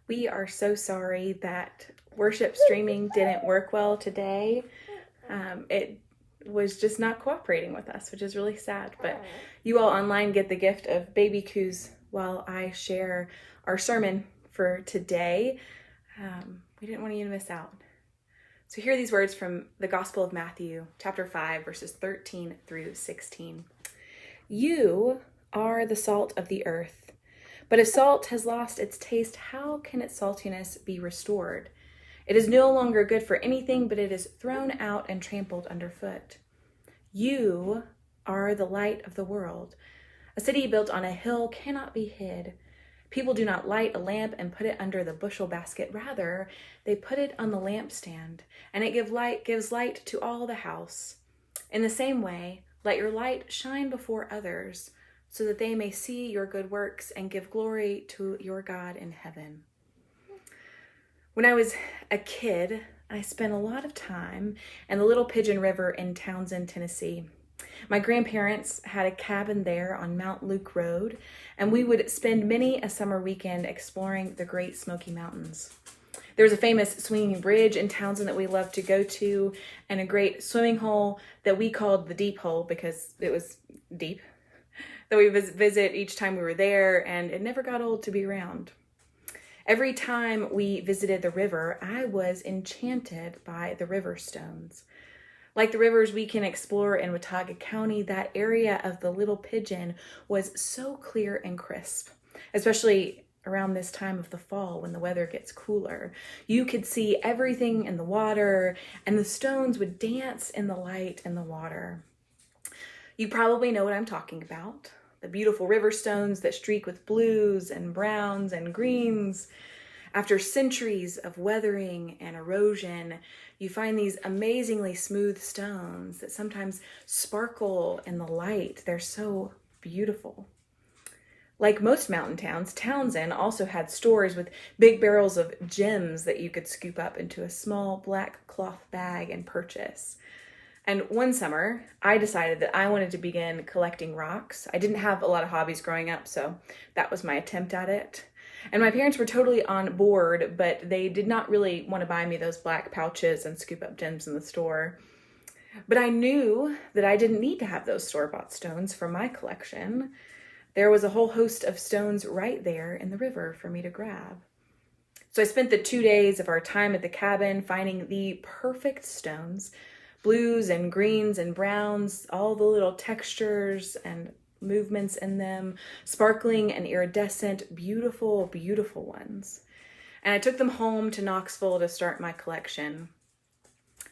We are so sorry that worship streaming didn't work well today. It was just not cooperating with us, which is really sad. But you all online get the gift of baby coos while I share our sermon for today. We didn't want you to miss out. So hear these words from the Gospel of Matthew, chapter 5, verses 13 through 16. You are the salt of the earth. But if salt has lost its taste, how can its saltiness be restored? It is no longer good for anything, but it is thrown out and trampled underfoot. You are the light of the world. A city built on a hill cannot be hid. People do not light a lamp and put it under the bushel basket. Rather, they put it on the lampstand, and it gives light to all the house. In the same way, let your light shine before others, so that they may see your good works and give glory to your God in heaven. When I was a kid, I spent a lot of time in the Little Pigeon River in Townsend, Tennessee. My grandparents had a cabin there on Mount Luke Road, and we would spend many a summer weekend exploring the Great Smoky Mountains. There was a famous swinging bridge in Townsend that we loved to go to, and a great swimming hole that we called the Deep Hole because it was deep, that we visit each time we were there, and it never got old to be around. Every time we visited the river, I was enchanted by the river stones. Like the rivers we can explore in Watauga County, that area of the Little Pigeon was so clear and crisp, especially around this time of the fall when the weather gets cooler. You could see everything in the water, and the stones would dance in the light and the water. You probably know what I'm talking about. The beautiful river stones that streak with blues and browns and greens. After centuries of weathering and erosion, you find these amazingly smooth stones that sometimes sparkle in the light. They're so beautiful. Like most mountain towns, Townsend also had stores with big barrels of gems that you could scoop up into a small black cloth bag and purchase. And one summer, I decided that I wanted to begin collecting rocks. I didn't have a lot of hobbies growing up, so that was my attempt at it. And my parents were totally on board, but they did not really want to buy me those black pouches and scoop up gems in the store. But I knew that I didn't need to have those store-bought stones for my collection. There was a whole host of stones right there in the river for me to grab. So I spent the 2 days of our time at the cabin finding the perfect stones, blues and greens and browns, all the little textures and movements in them, sparkling and iridescent, beautiful, beautiful ones. And I took them home to Knoxville to start my collection.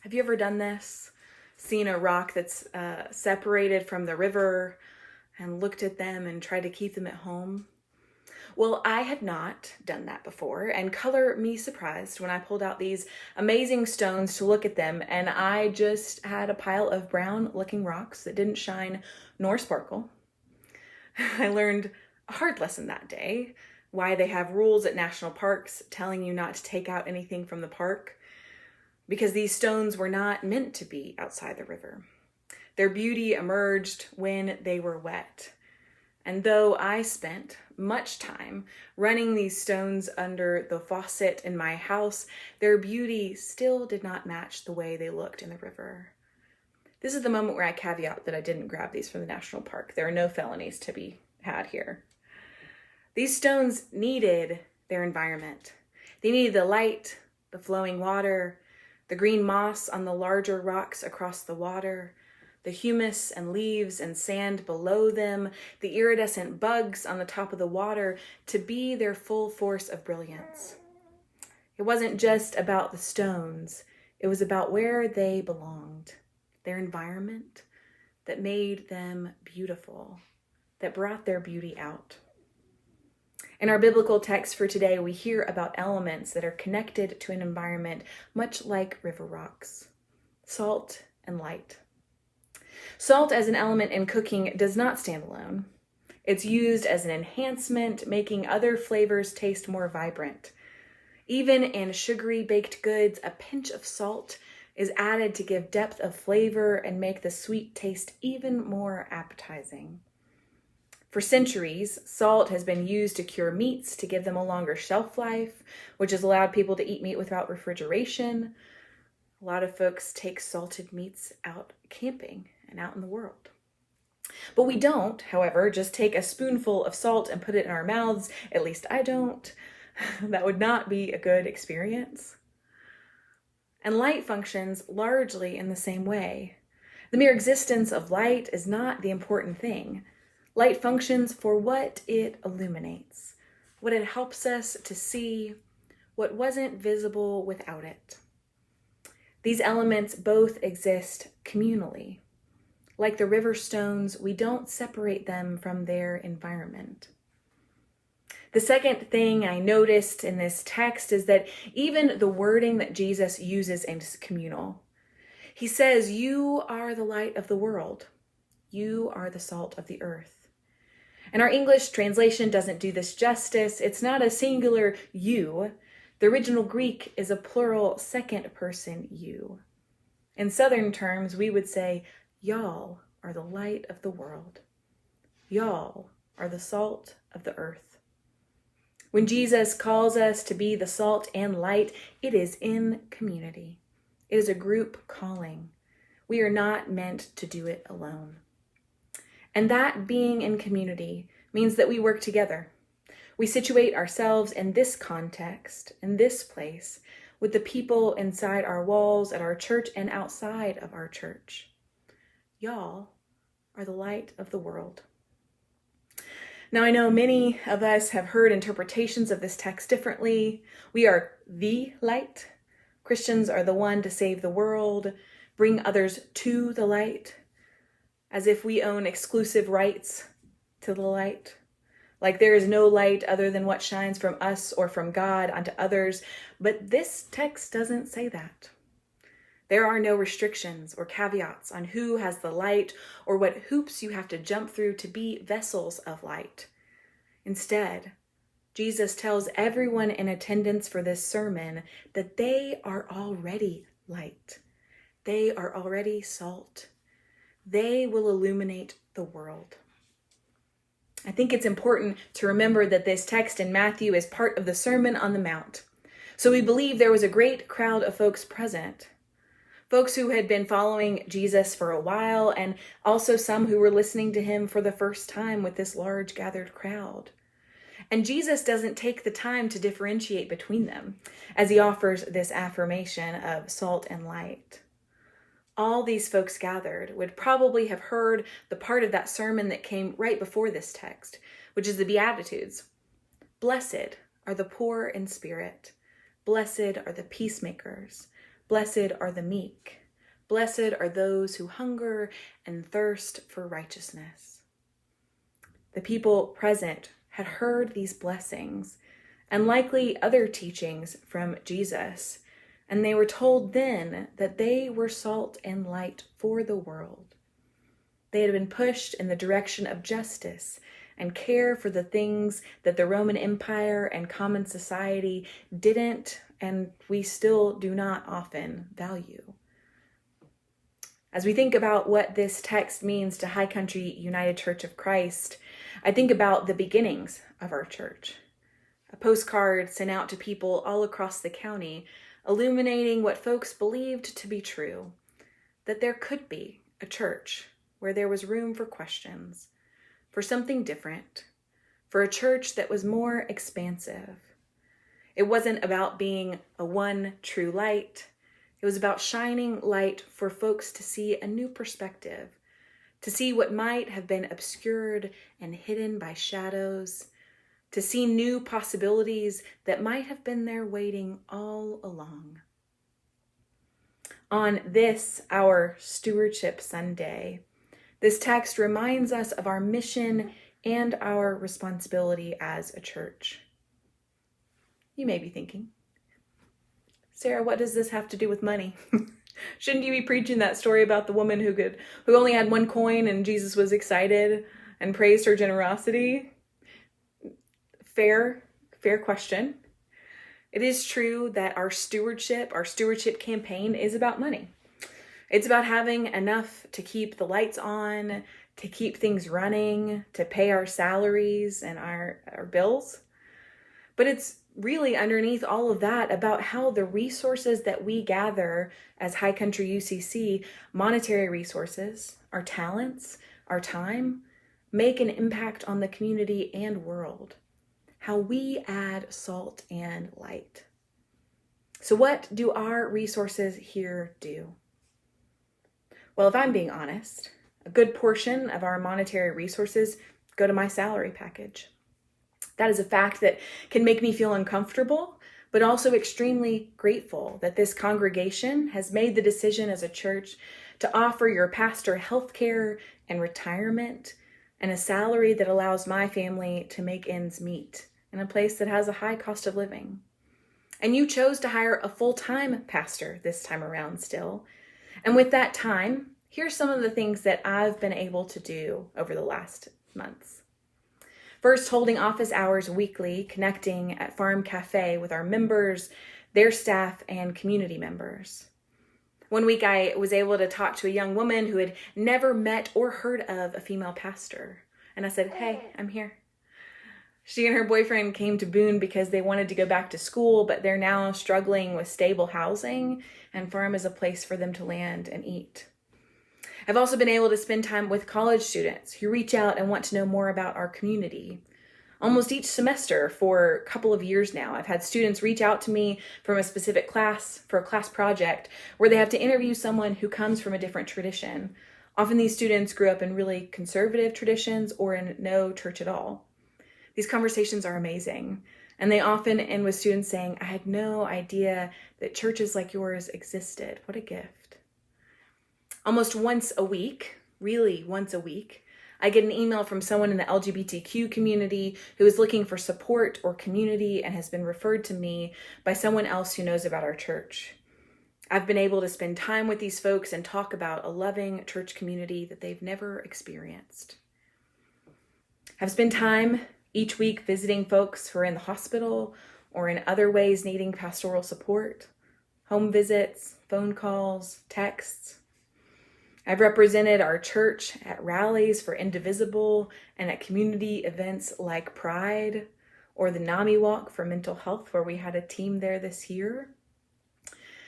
Have you ever done this? Seen a rock that's separated from the river and looked at them and tried to keep them at home? Well, I had not done that before, and color me surprised when I pulled out these amazing stones to look at them, and I just had a pile of brown-looking rocks that didn't shine nor sparkle. I learned a hard lesson that day, why they have rules at national parks telling you not to take out anything from the park, because these stones were not meant to be outside the river. Their beauty emerged when they were wet. And though I spent much time running these stones under the faucet in my house, their beauty still did not match the way they looked in the river. This is the moment where I caveat that I didn't grab these from the national park. There are no felonies to be had here. These stones needed their environment. They needed the light, the flowing water, the green moss on the larger rocks across the water, the humus and leaves and sand below them, the iridescent bugs on the top of the water to be their full force of brilliance. It wasn't just about the stones. It was about where they belonged, their environment that made them beautiful, that brought their beauty out. In our biblical text for today, we hear about elements that are connected to an environment much like river rocks: salt and light. Salt as an element in cooking does not stand alone. It's used as an enhancement, making other flavors taste more vibrant. Even in sugary baked goods, a pinch of salt is added to give depth of flavor and make the sweet taste even more appetizing. For centuries, salt has been used to cure meats to give them a longer shelf life, which has allowed people to eat meat without refrigeration. A lot of folks take salted meats out camping and out in the world. But we don't, however, just take a spoonful of salt and put it in our mouths. At least I don't. That would not be a good experience. And light functions largely in the same way. The mere existence of light is not the important thing. Light functions for what it illuminates, what it helps us to see, what wasn't visible without it. These elements both exist communally. Like the river stones, we don't separate them from their environment. The second thing I noticed in this text is that even the wording that Jesus uses is communal. He says, "You are the light of the world. You are the salt of the earth." And our English translation doesn't do this justice. It's not a singular you. The original Greek is a plural second person you. In Southern terms, we would say, y'all are the light of the world. Y'all are the salt of the earth. When Jesus calls us to be the salt and light, it is in community. It is a group calling. We are not meant to do it alone. And that being in community means that we work together. We situate ourselves in this context, in this place, with the people inside our walls at our church and outside of our church. Y'all are the light of the world. Now, I know many of us have heard interpretations of this text differently. We are the light. Christians are the one to save the world, bring others to the light, as if we own exclusive rights to the light. Like there is no light other than what shines from us or from God onto others. But this text doesn't say that. There are no restrictions or caveats on who has the light or what hoops you have to jump through to be vessels of light. Instead, Jesus tells everyone in attendance for this sermon that they are already light. They are already salt. They will illuminate the world. I think it's important to remember that this text in Matthew is part of the Sermon on the Mount. So we believe there was a great crowd of folks present. Folks who had been following Jesus for a while, and also some who were listening to him for the first time with this large gathered crowd. And Jesus doesn't take the time to differentiate between them as he offers this affirmation of salt and light. All these folks gathered would probably have heard the part of that sermon that came right before this text, which is the Beatitudes. Blessed are the poor in spirit. Blessed are the peacemakers. Blessed are the meek. Blessed are those who hunger and thirst for righteousness. The people present had heard these blessings and likely other teachings from Jesus. And they were told then that they were salt and light for the world. They had been pushed in the direction of justice and care for the things that the Roman Empire and common society didn't, and we still do not often value. As we think about what this text means to High Country United Church of Christ, I think about the beginnings of our church. A postcard sent out to people all across the county illuminating what folks believed to be true, that there could be a church where there was room for questions, for something different, for a church that was more expansive. It wasn't about being a one true light. It was about shining light for folks to see a new perspective, to see what might have been obscured and hidden by shadows, to see new possibilities that might have been there waiting all along. On this, our Stewardship Sunday, this text reminds us of our mission and our responsibility as a church. You may be thinking, Sarah, what does this have to do with money? Shouldn't you be preaching that story about the woman who only had one coin and Jesus was excited and praised her generosity? Fair question. It is true that our stewardship campaign is about money. It's about having enough to keep the lights on, to keep things running, to pay our salaries and our bills. But it's really underneath all of that about how the resources that we gather as High Country UCC, monetary resources, our talents, our time, make an impact on the community and world. How we add salt and light. So what do our resources here do? Well, if I'm being honest, a good portion of our monetary resources go to my salary package. That is a fact that can make me feel uncomfortable, but also extremely grateful that this congregation has made the decision as a church to offer your pastor health care and retirement and a salary that allows my family to make ends meet in a place that has a high cost of living. And you chose to hire a full-time pastor this time around still. And with that time, here's some of the things that I've been able to do over the last months. First, holding office hours weekly, connecting at Farm Cafe with our members, their staff, and community members. One week I was able to talk to a young woman who had never met or heard of a female pastor. And I said, "Hey, I'm here." She and her boyfriend came to Boone because they wanted to go back to school, but they're now struggling with stable housing, and Farm is a place for them to land and eat. I've also been able to spend time with college students who reach out and want to know more about our community. Almost each semester for a couple of years now, I've had students reach out to me from a specific class for a class project where they have to interview someone who comes from a different tradition. Often these students grew up in really conservative traditions or in no church at all. These conversations are amazing, and they often end with students saying, "I had no idea that churches like yours existed. What a gift." Almost once a week, really once a week, I get an email from someone in the LGBTQ community who is looking for support or community and has been referred to me by someone else who knows about our church. I've been able to spend time with these folks and talk about a loving church community that they've never experienced. I've spent time each week visiting folks who are in the hospital or in other ways needing pastoral support, home visits, phone calls, texts. I've represented our church at rallies for Indivisible and at community events like Pride or the NAMI Walk for mental health, where we had a team there this year.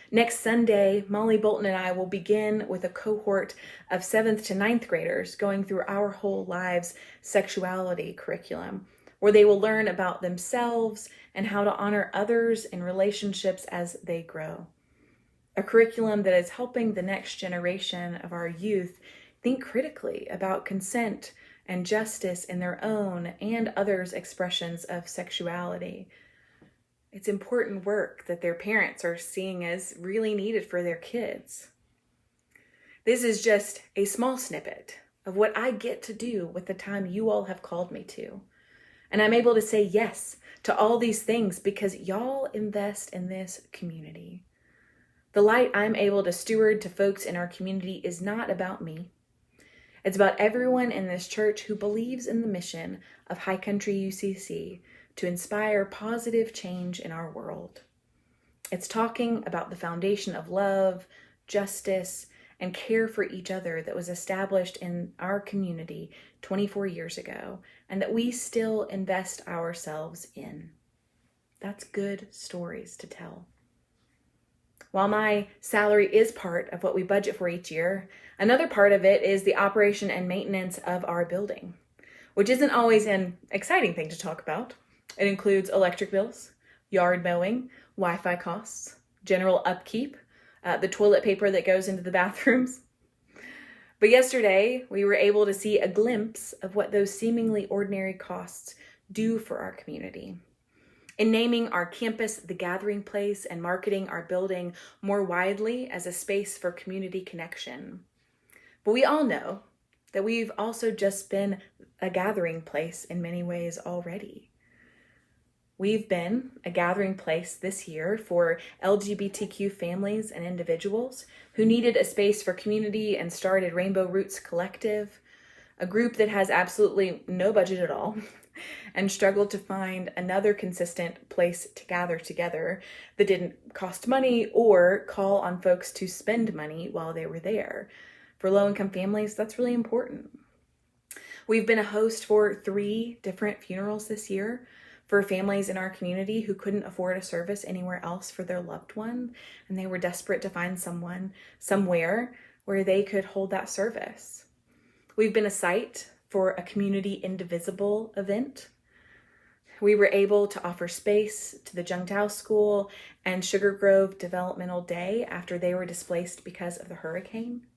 Next Sunday, Molly Bolton and I will begin with a cohort of 7th to 9th graders going through Our Whole Lives sexuality curriculum, where they will learn about themselves and how to honor others in relationships as they grow. A curriculum that is helping the next generation of our youth think critically about consent and justice in their own and others' expressions of sexuality. It's important work that their parents are seeing as really needed for their kids. This is just a small snippet of what I get to do with the time you all have called me to. And I'm able to say yes to all these things because y'all invest in this community. The light I'm able to steward to folks in our community is not about me. It's about everyone in this church who believes in the mission of High Country UCC to inspire positive change in our world. It's talking about the foundation of love, justice, and care for each other that was established in our community 24 years ago and that we still invest ourselves in. That's good stories to tell. While my salary is part of what we budget for each year, another part of it is the operation and maintenance of our building, which isn't always an exciting thing to talk about. It includes electric bills, yard mowing, Wi-Fi costs, general upkeep, the toilet paper that goes into the bathrooms. But yesterday, we were able to see a glimpse of what those seemingly ordinary costs do for our community. In naming our campus the Gathering Place and marketing our building more widely as a space for community connection. But we all know that we've also just been a gathering place in many ways already. We've been a gathering place this year for LGBTQ families and individuals who needed a space for community and started Rainbow Roots Collective, a group that has absolutely no budget at all and struggled to find another consistent place to gather together that didn't cost money or call on folks to spend money while they were there. For low-income families, that's really important. We've been a host for 3 different funerals this year for families in our community who couldn't afford a service anywhere else for their loved one, and they were desperate to find someone somewhere where they could hold that service. We've been a site for a community indivisible event. We were able to offer space to the Jungtao School and Sugar Grove Developmental Day after they were displaced because of the hurricane.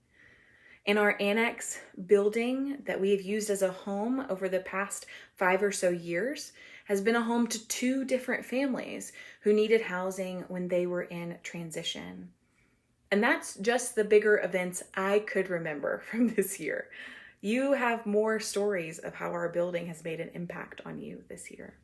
In our annex building that we have used as a home over the past 5 or so years has been a home to 2 different families who needed housing when they were in transition. And that's just the bigger events I could remember from this year. You have more stories of how our building has made an impact on you this year.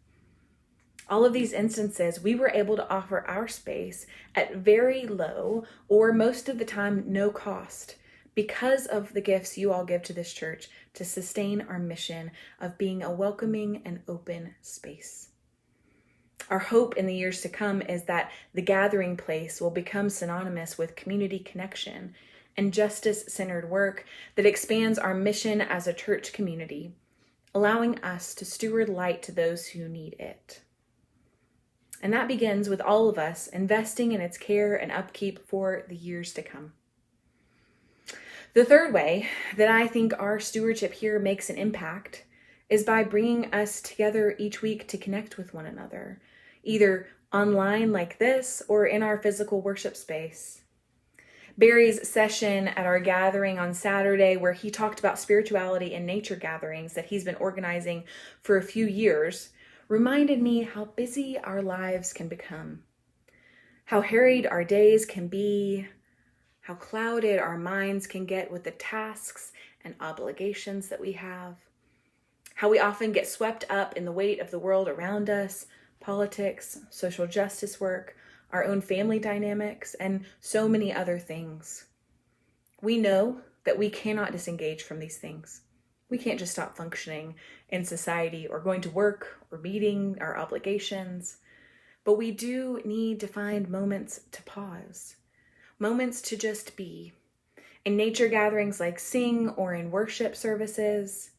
All of these instances, we were able to offer our space at very low, or most of the time, no cost, because of the gifts you all give to this church to sustain our mission of being a welcoming and open space. Our hope in the years to come is that the gathering place will become synonymous with community connection and justice-centered work that expands our mission as a church community, allowing us to steward light to those who need it. And that begins with all of us investing in its care and upkeep for the years to come. The third way that I think our stewardship here makes an impact is by bringing us together each week to connect with one another, either online like this or in our physical worship space. Barry's session at our gathering on Saturday, where he talked about spirituality and nature gatherings that he's been organizing for a few years, reminded me how busy our lives can become, how harried our days can be, how clouded our minds can get with the tasks and obligations that we have, how we often get swept up in the weight of the world around us, politics, social justice work, our own family dynamics, and so many other things. We know that we cannot disengage from these things. We can't just stop functioning in society or going to work or meeting our obligations, but we do need to find moments to pause. Moments to just be. In nature gatherings like Sing or in worship services,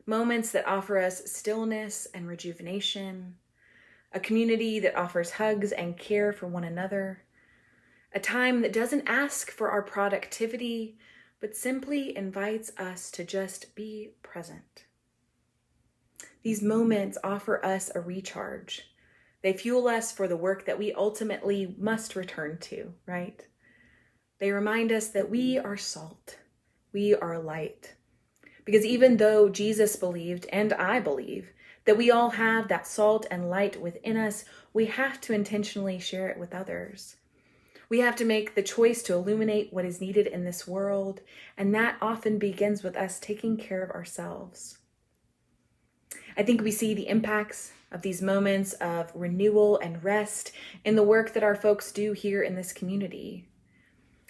moments that offer us stillness and rejuvenation, a community that offers hugs and care for one another, a time that doesn't ask for our productivity, but simply invites us to just be present. These moments offer us a recharge. They fuel us for the work that we ultimately must return to, right? They remind us that we are salt, we are light. Because even though Jesus believed, and I believe, that we all have that salt and light within us, we have to intentionally share it with others. We have to make the choice to illuminate what is needed in this world, and that often begins with us taking care of ourselves. I think we see the impacts of these moments of renewal and rest in the work that our folks do here in this community.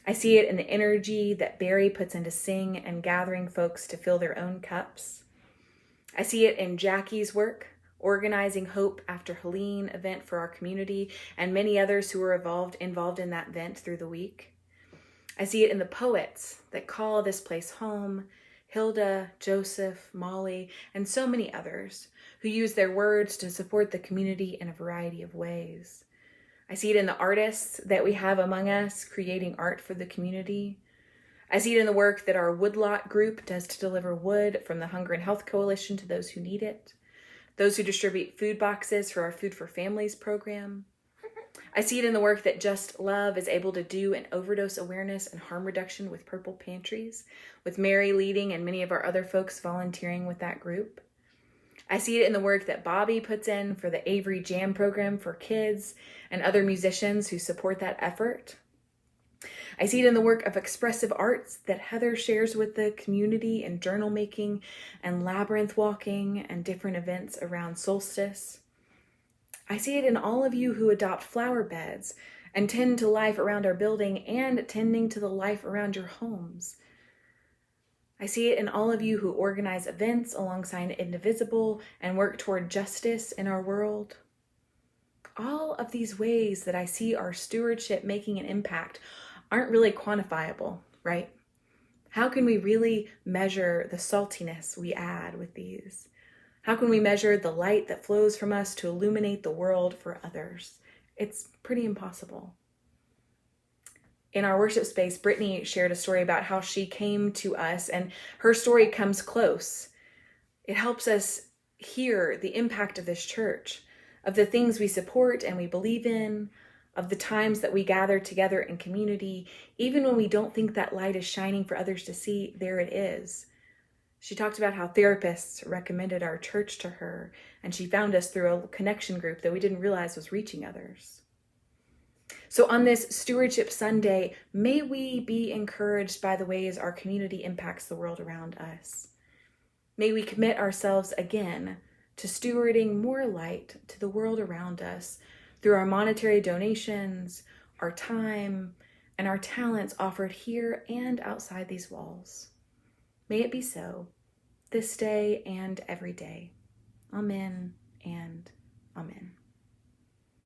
I see it in the energy that Barry puts into Sing and gathering folks to fill their own cups. I see it in Jackie's work, organizing Hope After Helene event for our community and many others who were involved in that event through the week. I see it in the poets that call this place home, Hilda, Joseph, Molly, and so many others who use their words to support the community in a variety of ways. I see it in the artists that we have among us creating art for the community. I see it in the work that our Woodlot group does to deliver wood from the Hunger and Health Coalition to those who need it, those who distribute food boxes for our Food for Families program. I see it in the work that Just Love is able to do in overdose awareness and harm reduction with Purple Pantries, with Mary leading and many of our other folks volunteering with that group. I see it in the work that Bobby puts in for the Avery Jam program for kids and other musicians who support that effort. I see it in the work of expressive arts that Heather shares with the community in journal making and labyrinth walking and different events around solstice. I see it in all of you who adopt flower beds and tend to life around our building and tending to the life around your homes. I see it in all of you who organize events alongside Indivisible and work toward justice in our world. All of these ways that I see our stewardship making an impact aren't really quantifiable, right? How can we really measure the saltiness we add with these? How can we measure the light that flows from us to illuminate the world for others? It's pretty impossible. In our worship space, Brittany shared a story about how she came to us, and her story comes close. It helps us hear the impact of this church, of the things we support and we believe in, of the times that we gather together in community. Even when we don't think that light is shining for others to see, there it is. She talked about how therapists recommended our church to her, and she found us through a connection group that we didn't realize was reaching others. So on this Stewardship Sunday, may we be encouraged by the ways our community impacts the world around us. May we commit ourselves again to stewarding more light to the world around us through our monetary donations, our time, and our talents offered here and outside these walls. May it be so, this day and every day. Amen and amen.